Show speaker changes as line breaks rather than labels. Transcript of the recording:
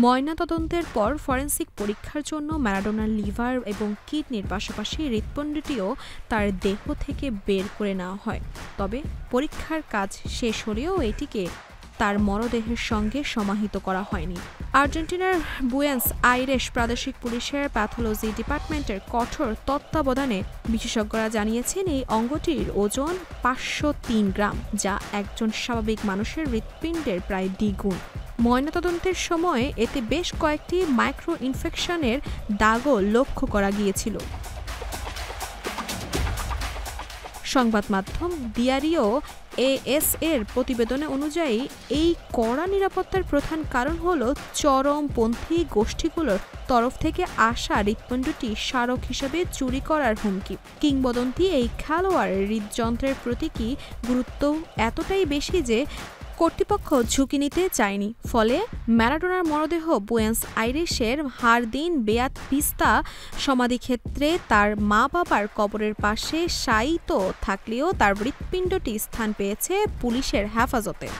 ময়নাতদন্তের পর ফরেনসিক পরীক্ষার জন্য ম্যারাডোনার লিভার এবং কিডনির পাশাপাশি হৃৎপিণ্ডটিও তার দেহ থেকে বের করে নেওয়া হয়। তবে পরীক্ষার কাজ শেষ হলেও এটিকে তার মরদেহের সঙ্গে সমাহিত করা হয়নি। আর্জেন্টিনার বুয়েন্স আইরেস প্রাদেশিক পুলিশের প্যাথোলজি ডিপার্টমেন্টের কঠোর তত্ত্বাবধানে বিশেষজ্ঞরা জানিয়েছেন এই অঙ্গটির ওজন 503 গ্রাম, যা একজন স্বাভাবিক মানুষের হৃৎপিণ্ডের প্রায় দ্বিগুণ। ময়নাতদন্তের সময় এতে বেশ কয়েকটি মাইক্রো ইনফেকশনের দাগও লক্ষ্য করা গিয়েছিল। সংবাদ মাধ্যম দিয়ারিও এএস এর প্রতিবেদনে অনুযায়ী এই কড়া নিরাপত্তার প্রধান কারণ হল চরমপন্থী গোষ্ঠীগুলোর তরফ থেকে আসা হৃৎপিণ্ডটি স্মারক হিসেবে চুরি করার হুমকি। কিংবদন্তি এই খেলোয়াড়ের হৃদযন্ত্রের প্রতি গুরুত্ব এতটাই বেশি যে কর্তৃপক্ষ ঝুঁকি নিতে চায়নি। ফলে ম্যারাডোনার মরদেহ বুয়েন্স আইরেসের হারদিন বেয়াত ভিস্তা সমাধিক্ষেত্রে তার মা বাবার কবরের পাশে শায়িত থাকলেও তার হৃৎপিণ্ডটি স্থান পেয়েছে পুলিশের হেফাজতে।